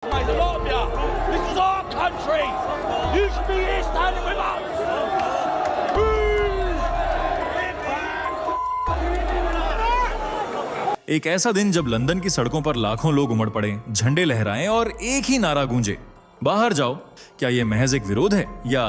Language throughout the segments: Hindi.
Mate, a lot of you. This is our country. You should be here standing with us. एक ऐसा दिन जब लंदन की सड़कों पर लाखों लोग उमड़ पड़े, झंडे लहराएं और एक ही नारा गूंजे, बाहर जाओ। क्या यह महज एक विरोध है या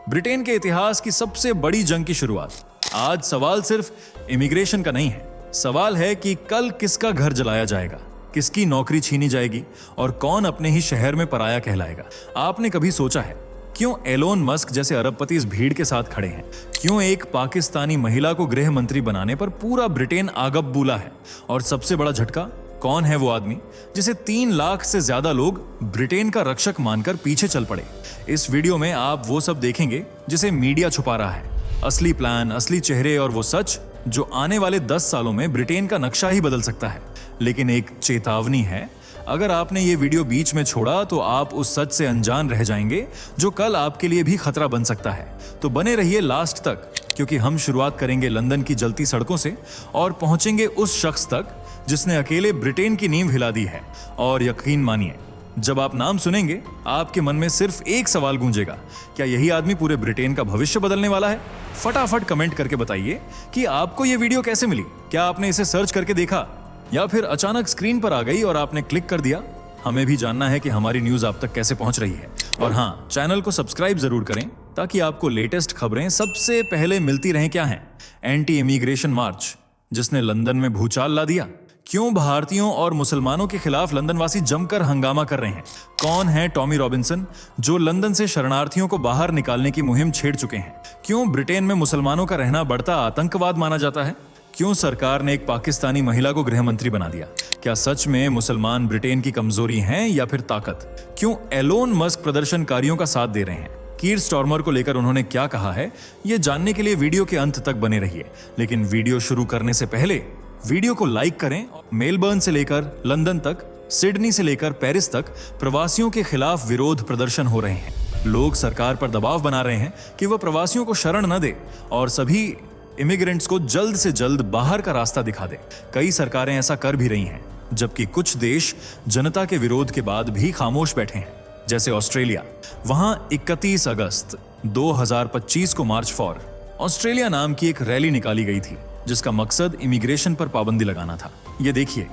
ब्रिटेन के इतिहास की सबसे बड़ी जंग की शुरुआत? आज सवाल सिर्फ इमिग्रेशन का नहीं है, सवाल है कि कल किसका घर जलाया जाएगा, किसकी नौकरी छीनी जाएगी और कौन अपने ही शहर में पराया कहलाएगा। आपने कभी सोचा है क्यों एलोन मस्क जैसे अरबपति इस भीड़ के साथ खड़े हैं? क्यों एक पाकिस्तानी महिला को गृह मंत्री बनाने पर पूरा ब्रिटेन आगबबूला है? और सबसे बड़ा झटका, कौन है वो आदमी जिसे 3 लाख से ज्यादा लोग ब्रिटेन का रक्षक मानकर पीछे चल पड़े? इस वीडियो में आप वो सब देखेंगे जिसे मीडिया छुपा रहा है, असली प्लान, असली चेहरे और वो सच जो आने वाले 10 सालों में ब्रिटेन का नक्शा ही बदल सकता है। लेकिन एक चेतावनी है, अगर आपने ये वीडियो बीच में छोड़ा तो आप उस सच से अनजान रह जाएंगे जो कल आपके लिए भी खतरा बन सकता है। तो बने रहिए लास्ट तक, क्योंकि हम शुरुआत करेंगे लंदन की जलती सड़कों से और पहुंचेंगे उस शख्स तक जिसने अकेले ब्रिटेन की नींव हिला दी है। और यकीन मानिए, जब आप नाम सुनेंगे आपके मन में सिर्फ एक सवाल गूंजेगा, क्या यही आदमी पूरे ब्रिटेन का भविष्य बदलने वाला है? फटाफट कमेंट करके बताइए कि आपको ये वीडियो कैसे मिली। क्या आपने इसे सर्च करके देखा या फिर अचानक स्क्रीन पर आ गई और आपने क्लिक कर दिया? हमें भी जानना है कि हमारी न्यूज आप तक कैसे पहुंच रही है। और हाँ, चैनल को सब्सक्राइब जरूर करें ताकि आपको लेटेस्ट खबरें सबसे पहले मिलती रहें। क्या है एंटी इमिग्रेशन मार्च जिसने लंदन में भूचाल ला दिया? क्यों भारतीयों और मुसलमानों के खिलाफ लंदनवासी जमकर हंगामा कर रहे हैं? कौन है टॉमी रॉबिन्सन जो लंदन से शरणार्थियों को बाहर निकालने की मुहिम छेड़ चुके हैं? क्यों ब्रिटेन में मुसलमानों का रहना बढ़ता आतंकवाद माना जाता है? क्यों सरकार ने एक पाकिस्तानी महिला को गृह मंत्री बना दिया? क्या सच में मुसलमान ब्रिटेन की कमजोरी हैं या फिर ताकत? क्यों एलोन मस्क प्रदर्शनकारियों का साथ दे रहे हैं? कीर स्टॉर्मर को लेकर उन्होंने क्या कहा है, ये जानने के लिए वीडियो के अंत तक बने रहिए। लेकिन वीडियो शुरू करने से पहले वीडियो को लाइक करें। मेलबर्न से लेकर लंदन तक, सिडनी से लेकर पेरिस तक प्रवासियों के खिलाफ विरोध प्रदर्शन हो रहे हैं। लोग सरकार पर दबाव बना रहे हैं कि वह प्रवासियों को शरण न दे और सभी इमिग्रेंट्स को जल्द से जल्द बाहर का रास्ता दिखा दे। कई सरकारें ऐसा कर भी रही हैं, जबकि कुछ देश जनता के विरोध के बाद भी खामोश बैठे हैं, जैसे ऑस्ट्रेलिया। वहां 31 अगस्त 2025 को मार्च फॉर ऑस्ट्रेलिया नाम की एक रैली निकाली गई थी जिसका मकसद इमिग्रेशन पर पाबंदी लगाना था। ये देखिए,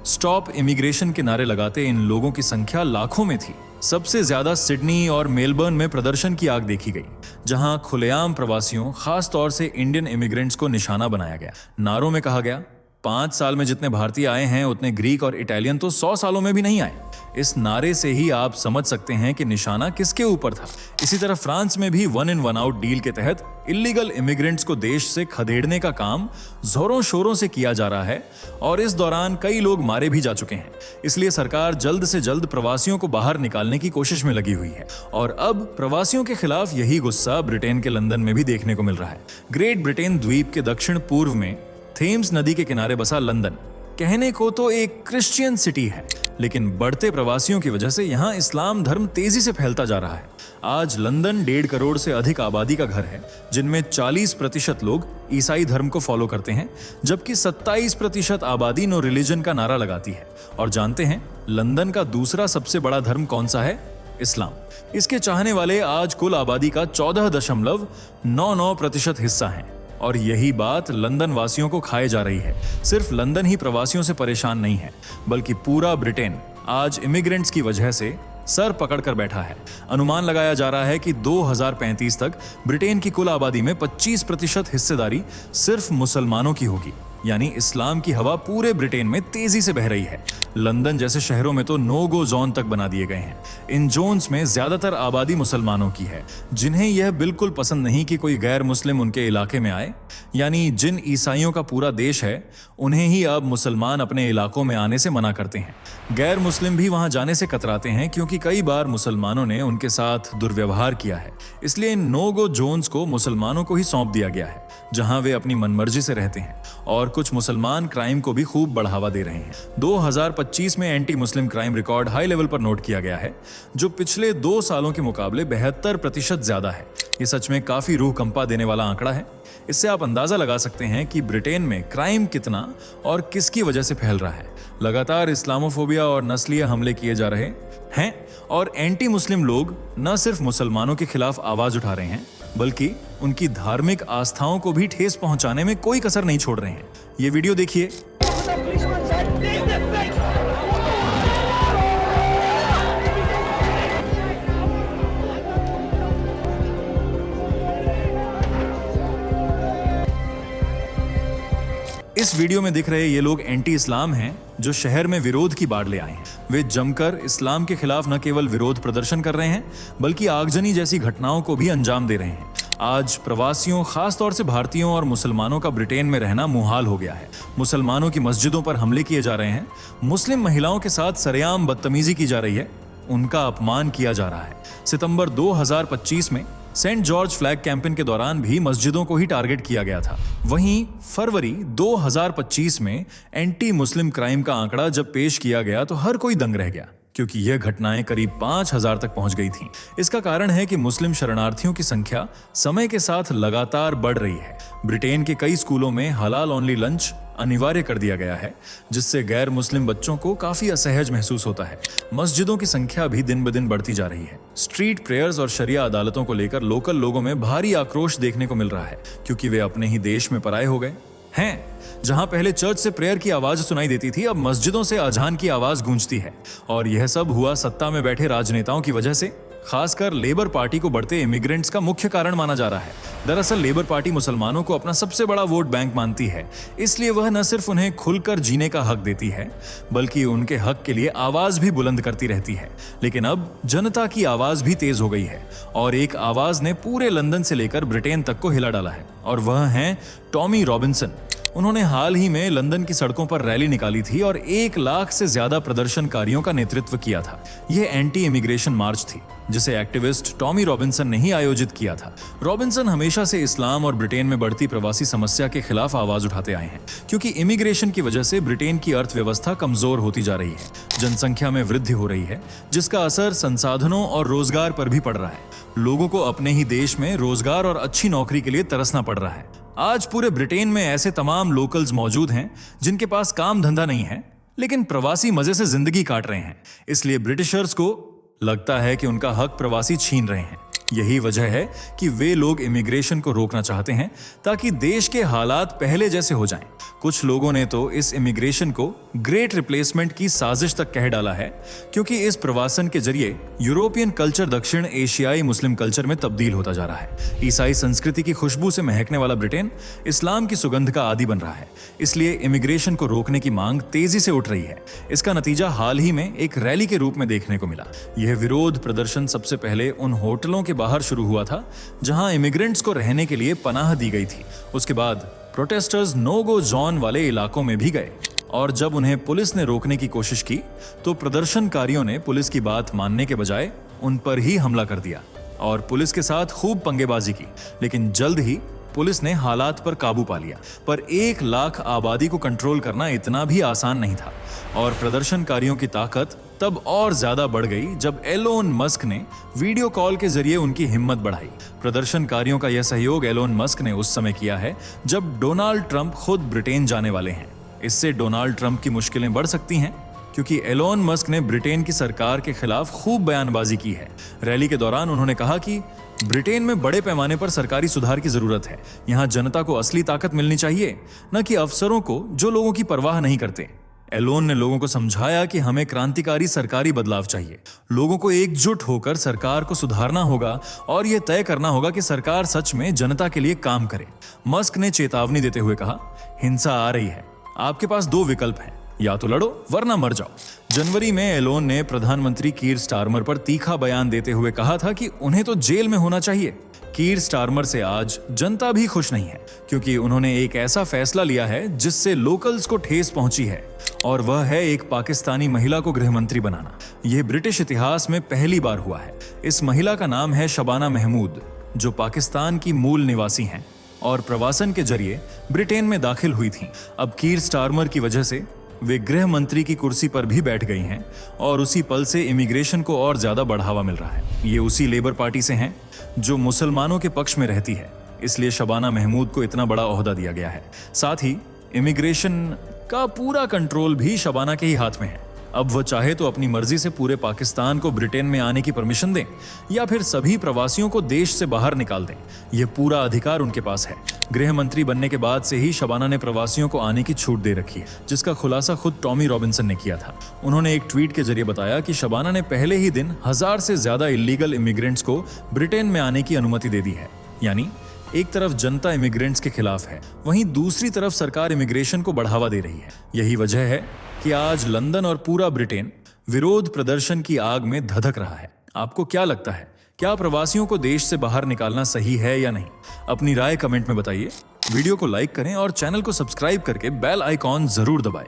स्टॉप इमिग्रेशन के नारे लगाते इन लोगों की संख्या लाखों में थी। सबसे ज्यादा सिडनी और मेलबर्न में प्रदर्शन की आग देखी गई, जहां खुलेआम प्रवासियों, खास तौर से इंडियन इमिग्रेंट्स को निशाना बनाया गया। नारों में कहा गया, 5 साल में जितने भारतीय आए हैं उतने ग्रीक और इटालियन तो 100 सालों में भी नहीं आए। इस नारे से ही आप समझ सकते हैं कि निशाना किसके ऊपर था। इसी तरह फ्रांस में भी 1 इन 1 आउट डील के तहत इलीगल इमिग्रेंट्स को देश से खदेड़ने का काम जोरों शोरों से किया जा रहा है और इस दौरान कई लोग मारे भी जा चुके हैं। इसलिए सरकार जल्द से जल्द प्रवासियों को बाहर निकालने की कोशिश में लगी हुई है। और अब प्रवासियों के खिलाफ यही गुस्सा ब्रिटेन के लंदन में भी देखने को मिल रहा है। ग्रेट ब्रिटेन द्वीप के दक्षिण पूर्व में थेम्स नदी के किनारे बसा लंदन कहने को तो एक क्रिश्चियन सिटी है, लेकिन बढ़ते प्रवासियों की वजह से यहाँ इस्लाम धर्म तेजी से फैलता जा रहा है। आज लंदन 1.5 करोड़ से अधिक आबादी का घर है, जिनमें 40% लोग ईसाई धर्म को फॉलो करते हैं, जबकि 27% आबादी नो रिलीजन का नारा लगाती है। और जानते हैं लंदन का दूसरा सबसे बड़ा धर्म कौन सा है? इस्लाम। इसके चाहने वाले आज कुल आबादी का 14.99% हिस्सा हैं। और यही बात लंदन वासियों को खाए जा रही है। सिर्फ लंदन ही प्रवासियों से परेशान नहीं है, बल्कि पूरा ब्रिटेन आज इमिग्रेंट्स की वजह से सर पकड़ कर बैठा है। अनुमान लगाया जा रहा है कि 2035 तक ब्रिटेन की कुल आबादी में 25% हिस्सेदारी सिर्फ मुसलमानों की होगी। यानी इस्लाम की हवा पूरे ब्रिटेन में तेजी से बह रही है। लंदन जैसे शहरों में तो नो गो जोन तक बना दिए गए हैं। इन जोन्स में ज्यादातर आबादी मुसलमानों की है, जिन्हें यह बिल्कुल पसंद नहीं कि कोई गैर मुस्लिम उनके इलाके में आए। यानी जिन ईसाइयों का पूरा देश है, उन्हें ही अब मुसलमान अपने इलाकों में आने से मना करते हैं। गैर मुस्लिम भी वहां जाने से कतराते हैं, क्योंकि कई बार मुसलमानों ने उनके साथ दुर्व्यवहार किया है। इसलिए इन नो गो जोन्स को मुसलमानों को ही सौंप दिया गया है, जहां वे अपनी मनमर्जी से रहते हैं। और कुछ मुसलमान क्राइम को भी खूब बढ़ावा दे रहे हैं। 2025 में anti Muslim crime record high level पर नोट किया गया है, जो पिछले 2 सालों के मुकाबले 72% ज्यादा है। ये सच में काफी रूह कंपा देने वाला आंकड़ा है। इससे आप अंदाजा लगा सकते हैं कि ब्रिटेन में क्राइम कितना और किसकी वजह से फैल रहा है। लगातार इस्लामोफोबिया और नस्लीय हमले किए जा रहे हैं और एंटी मुस्लिम लोग न सिर्फ मुसलमानों के खिलाफ आवाज उठा रहे हैं, बल्कि उनकी धार्मिक आस्थाओं को भी ठेस पहुंचाने में कोई कसर नहीं छोड़ रहे हैं। ये वीडियो देखिए। इस वीडियो में दिख रहे ये लोग एंटी इस्लाम हैं जो शहर में विरोध की बाढ़ ले आए हैं। वे जमकर इस्लाम के खिलाफ न केवल विरोध प्रदर्शन कर रहे हैं, बल्कि आगजनी जैसी घटनाओं को भी अंजाम दे रहे हैं। आज प्रवासियों, खासतौर से भारतीयों और मुसलमानों का ब्रिटेन में रहना मुहाल हो गया है। मुसलमानों की मस्जिदों पर हमले किए जा रहे हैं, मुस्लिम महिलाओं के साथ सरेआम बदतमीजी की जा रही है, उनका अपमान किया जा रहा है। सितंबर 2025 में सेंट जॉर्ज फ्लैग कैंपेन के दौरान भी मस्जिदों को ही टारगेट किया गया था। वहीं फरवरी 2025 में एंटी मुस्लिम क्राइम का आंकड़ा जब पेश किया गया तो हर कोई दंग रह गया, क्योंकि यह घटनाएं करीब 5000 तक पहुंच गई थीं। इसका कारण है कि मुस्लिम शरणार्थियों की संख्या समय के साथ लगातार बढ़ रही है। ब्रिटेन के कई स्कूलों में हलाल ओनली लंच अनिवार्य कर दिया गया है, जिससे गैर मुस्लिम बच्चों को काफी असहज महसूस होता है। मस्जिदों की संख्या भी दिन ब दिन बढ़ती जा रही है। स्ट्रीट प्रेयर्स और शरिया अदालतों को लेकर लोकल लोगों में भारी आक्रोश देखने को मिल रहा है, क्योंकि वे अपने ही देश में पराये हो गए हैं। जहां पहले चर्च से प्रेयर की आवाज सुनाई देती थी, अब मस्जिदों से अजान की आवाज गूंजती है। और यह सब हुआ सत्ता में बैठे राजनेताओं की वजह से। खासकर लेबर पार्टी को बढ़ते इमिग्रेंट्स का मुख्य कारण माना जा रहा है। दरअसल लेबर पार्टी मुसलमानों को अपना सबसे बड़ा वोट बैंक मानती है, इसलिए वह न सिर्फ उन्हें खुलकर जीने का हक देती है, बल्कि उनके हक के लिए आवाज भी बुलंद करती रहती है। लेकिन अब जनता की आवाज भी तेज हो गई है और एक आवाज ने पूरे लंदन से लेकर ब्रिटेन तक को हिला डाला है, और वह है टॉमी रॉबिन्सन। उन्होंने हाल ही में लंदन की सड़कों पर रैली निकाली थी और 1 लाख से ज्यादा प्रदर्शनकारियों का नेतृत्व किया था। यह एंटी इमिग्रेशन मार्च थी, जिसे एक्टिविस्ट टॉमी रॉबिन्सन ने ही आयोजित किया था। रॉबिन्सन हमेशा से इस्लाम और ब्रिटेन में बढ़ती प्रवासी समस्या के खिलाफ आवाज उठाते आए हैं, क्योंकि इमिग्रेशन की वजह से ब्रिटेन की अर्थव्यवस्था कमजोर होती जा रही है। जनसंख्या में वृद्धि हो रही है, जिसका असर संसाधनों और रोजगार पर भी पड़ रहा है। लोगों को अपने ही देश में रोजगार और अच्छी नौकरी के लिए तरसना पड़ रहा है। आज पूरे ब्रिटेन में ऐसे तमाम लोकल्स मौजूद हैं जिनके पास काम धंधा नहीं है, लेकिन प्रवासी मजे से जिंदगी काट रहे हैं। इसलिए ब्रिटिशर्स को लगता है कि उनका हक प्रवासी छीन रहे हैं। यही वजह है कि वे लोग इमिग्रेशन को रोकना चाहते हैं, ताकि देश के हालात पहले जैसे हो जाएं। कुछ लोगों ने तो इस इमिग्रेशन को ग्रेट रिप्लेसमेंट की साजिश तक कह डाला है, क्योंकि इस प्रवासन के जरिए यूरोपियन कल्चर दक्षिण एशियाई मुस्लिम कल्चर में तब्दील होता जा रहा है। ईसाई संस्कृति की खुशबू से महकने वाला ब्रिटेन इस्लाम की सुगंध का आदी बन रहा है। इसलिए इमिग्रेशन को रोकने की मांग तेजी से उठ रही है। इसका नतीजा हाल ही में एक रैली के रूप में देखने को मिला। यह विरोध प्रदर्शन सबसे पहले उन होटलों के बाहर शुरू हुआ था जहां इमिग्रेंट्स को रहने के लिए पनाह दी गई थी। उसके बाद प्रोटेस्टर्स नो गो जोन वाले इलाकों में भी गए, और जब उन्हें पुलिस ने रोकने की कोशिश की तो प्रदर्शनकारियों ने पुलिस की बात मानने के बजाय उन पर ही हमला कर दिया और पुलिस के साथ खूब पंगेबाजी की। लेकिन जल्द ही पुलिस ने हालात पर काबू पा लिया। पर 1 लाख आबादी को कंट्रोल करना इतना भी आसान नहीं था, और प्रदर्शनकारियों की ताकत तब और ज्यादा बढ़ गई जब एलोन मस्क ने वीडियो कॉल के जरिए उनकी हिम्मत बढ़ाई। प्रदर्शनकारियों का यह सहयोग एलोन मस्क ने उस समय किया है जब डोनाल्ड ट्रंप खुद ब्रिटेन जाने वाले हैं। इससे डोनाल्ड ट्रंप की मुश्किलें बढ़ सकती हैं, क्योंकि एलोन मस्क ने ब्रिटेन की सरकार के खिलाफ खूब बयानबाजी की है। रैली के दौरान उन्होंने कहा कि ब्रिटेन में बड़े पैमाने पर सरकारी सुधार की जरूरत है। यहाँ जनता को असली ताकत मिलनी चाहिए, न कि अफसरों को जो लोगों की परवाह नहीं करते। एलोन ने लोगों को समझाया कि हमें क्रांतिकारी सरकारी बदलाव चाहिए। लोगों को एकजुट होकर सरकार को सुधारना होगा और यह तय करना होगा कि सरकार सच में जनता के लिए काम करे। मस्क ने चेतावनी देते हुए कहा, हिंसा आ रही है, आपके पास 2 विकल्प हैं, या तो लड़ो वरना मर जाओ। जनवरी में एलोन ने प्रधानमंत्री कीर स्टारमर पर तीखा बयान देते हुए कहा था कि उन्हें तो जेल में होना चाहिए। कीर स्टारमर से आज जनता भी खुश नहीं है, क्योंकि उन्होंने एक ऐसा फैसला लिया है जिससे लोकल्स को ठेस पहुंची है, और वह है एक पाकिस्तानी महिला को गृह मंत्री बनाना। यह ब्रिटिश इतिहास में पहली बार हुआ है। इस महिला का नाम है शबाना महमूद, जो पाकिस्तान की मूल निवासी हैं। और प्रवासन के जरिए ब्रिटेन में दाखिल हुई थीं। अब कीर स्टारमर की वजह से वे गृह मंत्री की कुर्सी पर भी बैठ गई हैं और उसी पल से इमिग्रेशन को और ज्यादा बढ़ावा मिल रहा है। ये उसी लेबर पार्टी से हैं जो मुसलमानों के पक्ष में रहती है, इसलिए शबाना महमूद को इतना बड़ा ओहदा दिया गया है। साथ ही इमिग्रेशन का पूरा कंट्रोल भी शबाना के ही हाथ में है। अब वो चाहे तो अपनी मर्जी से पूरे पाकिस्तान को ब्रिटेन में आने की परमिशन दें या फिर सभी प्रवासियों को देश से बाहर निकाल दें। यह पूरा अधिकार उनके पास है। गृह मंत्री बनने के बाद से ही शबाना ने प्रवासियों को आने की छूट दे रखी है, जिसका खुलासा खुद टॉमी रॉबिन्सन ने किया था। उन्होंने एक ट्वीट के जरिए बताया कि शबाना ने पहले ही दिन 1000 से ज्यादा इलीगल इमिग्रेंट्स को ब्रिटेन में आने की अनुमति दे दी है। यानी एक तरफ जनता इमिग्रेंट्स के खिलाफ है, वहीं दूसरी तरफ सरकार इमिग्रेशन को बढ़ावा दे रही है। यही वजह है कि आज लंदन और पूरा ब्रिटेन विरोध प्रदर्शन की आग में धधक रहा है। आपको क्या लगता है, क्या प्रवासियों को देश से बाहर निकालना सही है या नहीं? अपनी राय कमेंट में बताइए। वीडियो को लाइक करें और चैनल को सब्सक्राइब करके बेल आइकॉन जरूर दबाएं।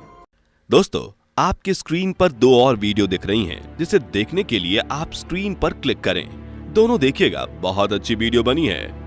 दोस्तों, आपकी स्क्रीन पर 2 और वीडियो दिख रही हैं, जिसे देखने के लिए आप स्क्रीन पर क्लिक करें। दोनों देखिएगा, बहुत अच्छी वीडियो बनी है।